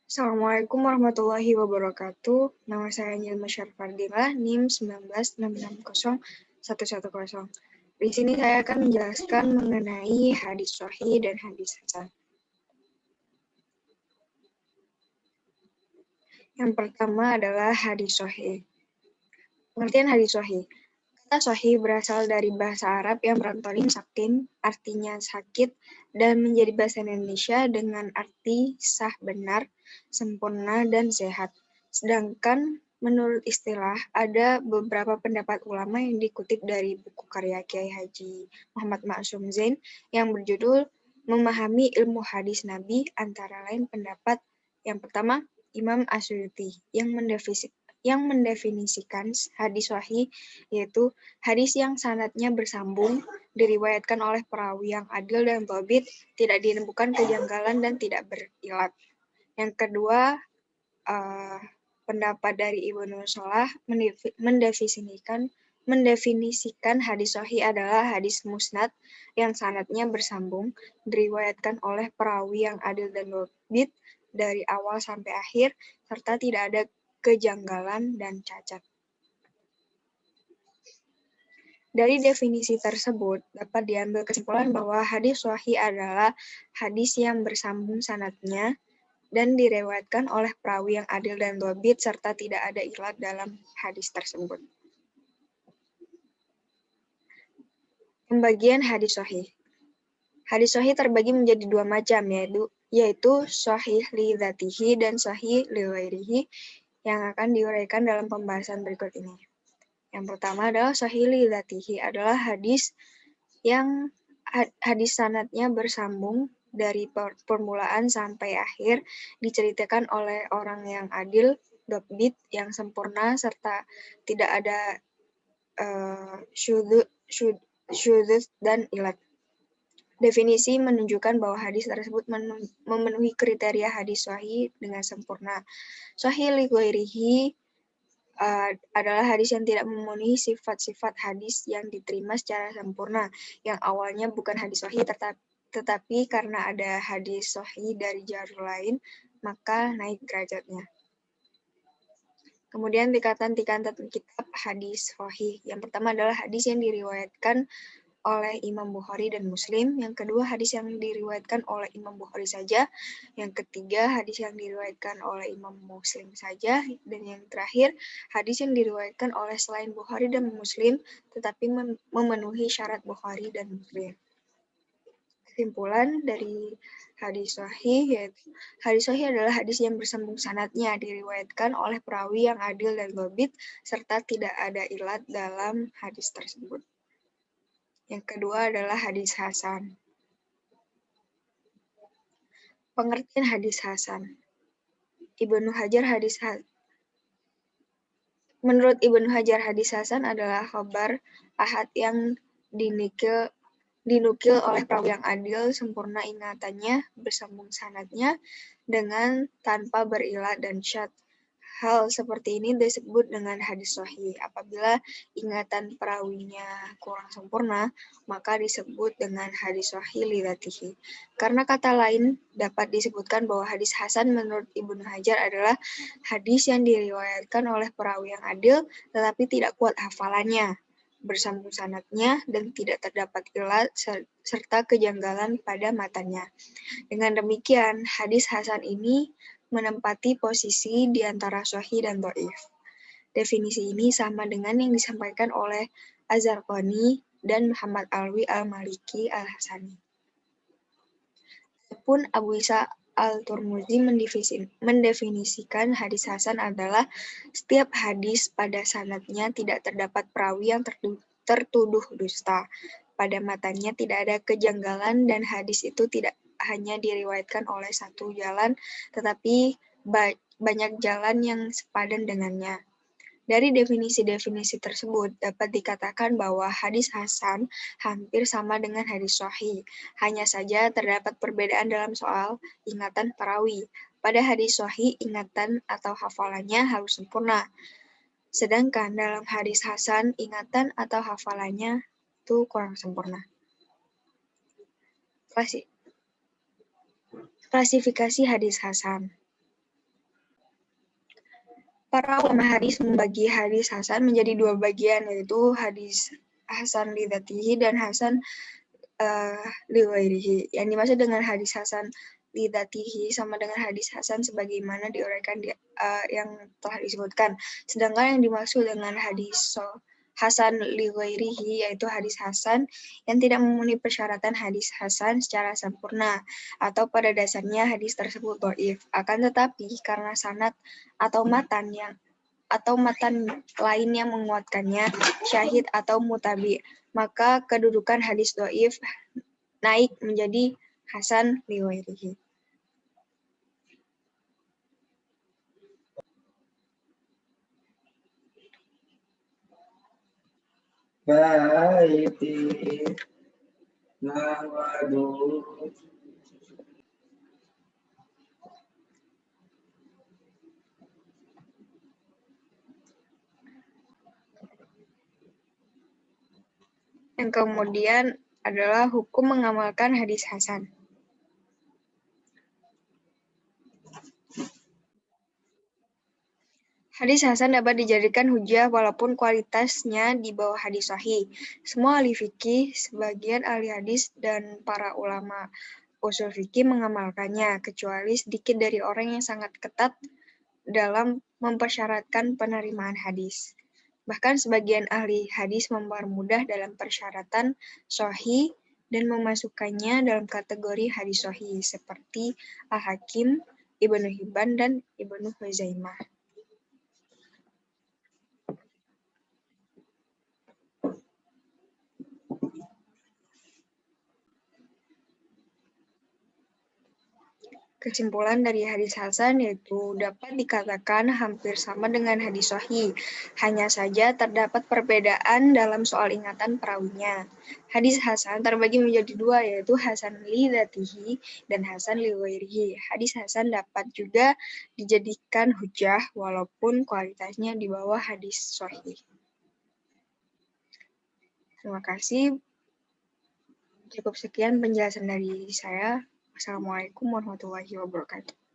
Assalamualaikum warahmatullahi wabarakatuh. Nama saya Nilma Syarfardila, NIM 19660-110. Di sini saya akan menjelaskan mengenai hadis sahih dan hadis hasan. Yang pertama adalah hadis sahih. Pengertian hadis sahih. Kata sahih berasal dari bahasa Arab yang berantonim saktin, artinya sakit, dan menjadi bahasa Indonesia dengan arti sah benar, sempurna, dan sehat. Sedangkan menurut istilah, ada beberapa pendapat ulama yang dikutip dari buku karya Kiai Haji Muhammad Ma'sum Zain yang berjudul Memahami Ilmu Hadis Nabi, antara lain pendapat yang pertama, Imam Asy'uti yang mendefinisikan hadis sahih yaitu hadis yang sanadnya bersambung, diriwayatkan oleh perawi yang adil dan dhabit, tidak ditemukan kejanggalan dan tidak berilat. Yang kedua, pendapat dari Ibnu Shalah mendefinisikan hadis sahih adalah hadis musnad yang sanadnya bersambung, diriwayatkan oleh perawi yang adil dan dhabit dari awal sampai akhir, serta tidak ada kejanggalan dan cacat. Dari definisi tersebut, dapat diambil kesimpulan bahwa hadis sahih adalah hadis yang bersambung sanadnya dan diriwayatkan oleh perawi yang adil dan dhabit serta tidak ada ilat dalam hadis tersebut. Pembagian hadis sahih. Hadis sahih terbagi menjadi dua macam, yaitu sahih li dzatihi dan sahih li ghairihi, yang akan diuraikan dalam pembahasan berikut ini. Yang pertama adalah sahih li dzatihi, adalah hadis yang hadis sanadnya bersambung dari permulaan sampai akhir, diceritakan oleh orang yang adil, dhabit, yang sempurna, serta tidak ada syudzuz dan ilat. Definisi menunjukkan bahwa hadis tersebut memenuhi kriteria hadis sahih dengan sempurna. Sahih li ghairihi adalah hadis yang tidak memenuhi sifat-sifat hadis yang diterima secara sempurna, yang awalnya bukan hadis sahih tetapi karena ada hadis sahih dari jalur lain, maka naik derajatnya. Kemudian tingkatan-tingkatan kitab hadis sahih. Yang pertama adalah hadis yang diriwayatkan oleh Imam Bukhari dan Muslim. Yang kedua, hadis yang diriwayatkan oleh Imam Bukhari saja. Yang ketiga, hadis yang diriwayatkan oleh Imam Muslim saja. Dan yang terakhir, hadis yang diriwayatkan oleh selain Bukhari dan Muslim, tetapi memenuhi syarat Bukhari dan Muslim. Kesimpulan dari hadis sahih yaitu hadis sahih adalah hadis yang bersambung sanadnya, diriwayatkan oleh perawi yang adil dan dhabit serta tidak ada ilat dalam hadis tersebut. Yang kedua adalah hadis hasan. Pengertian hadis hasan. Menurut Ibnu Hajar, hadis hasan adalah khabar ahad yang dinukil oleh perawi yang adil, sempurna ingatannya, bersambung sanadnya, dengan tanpa berilat dan syadz. Hal seperti ini disebut dengan hadis sahih. Apabila ingatan perawinya kurang sempurna, maka disebut dengan hadis sahih li dzatihi. Karena kata lain dapat disebutkan bahwa hadis hasan menurut Ibnu Hajar adalah hadis yang diriwayatkan oleh perawi yang adil tetapi tidak kuat hafalannya, bersambung sanadnya, dan tidak terdapat ilat serta kejanggalan pada matanya. Dengan demikian, hadis hasan ini menempati posisi di antara sahih dan dhaif. Definisi ini sama dengan yang disampaikan oleh Az-Zarqani dan Muhammad Alwi Al-Maliki Al-Hasani. Adapun Abu Isa Al-Turmuzi mendefinisikan hadis hasan adalah setiap hadis pada sanadnya tidak terdapat perawi yang tertuduh dusta. Pada matanya tidak ada kejanggalan dan hadis itu tidak hanya diriwayatkan oleh satu jalan, tetapi banyak jalan yang sepadan dengannya. Dari definisi-definisi tersebut, dapat dikatakan bahwa hadis hasan hampir sama dengan hadis sahih. Hanya saja terdapat perbedaan dalam soal ingatan perawi. Pada hadis sahih, ingatan atau hafalannya harus sempurna. Sedangkan dalam hadis hasan, ingatan atau hafalannya itu kurang sempurna. Klasifikasi hadis hasan. Para ulama hadis membagi hadis hasan menjadi dua bagian, yaitu hadis hasan li dzatihi dan hasan li ghairihi. Yang dimaksud dengan hadis hasan li dzatihi sama dengan hadis hasan sebagaimana diuraikan yang telah disebutkan. Sedangkan yang dimaksud dengan hadis hasan li ghairihi yaitu hadis hasan yang tidak memenuhi persyaratan hadis hasan secara sempurna atau pada dasarnya hadis tersebut dhaif. Akan tetapi karena sanad atau matan lain yang menguatkannya, syahid atau mutabi, maka kedudukan hadis dhaif naik menjadi hasan li ghairihi. Baiti nawadu. Yang kemudian adalah hukum mengamalkan hadis hasan. Hadis hasan dapat dijadikan hujjah walaupun kualitasnya di bawah hadis sahih. Semua ahli fikih, sebagian ahli hadis, dan para ulama usul fikih mengamalkannya, kecuali sedikit dari orang yang sangat ketat dalam mempersyaratkan penerimaan hadis. Bahkan sebagian ahli hadis mempermudah dalam persyaratan sahih dan memasukkannya dalam kategori hadis sahih, seperti Al-Hakim, Ibnu Hibban, dan Ibnu Huzaimah. Kesimpulan dari hadis hasan yaitu dapat dikatakan hampir sama dengan hadis sahih, hanya saja terdapat perbedaan dalam soal ingatan perawinya. Hadis hasan terbagi menjadi dua, yaitu hasan li dzatihi dan hasan li ghairihi. Hadis hasan dapat juga dijadikan hujjah walaupun kualitasnya di bawah hadis sahih. Terima kasih. Cukup sekian penjelasan dari saya. Wassalamualaikum warahmatullahi wabarakatuh.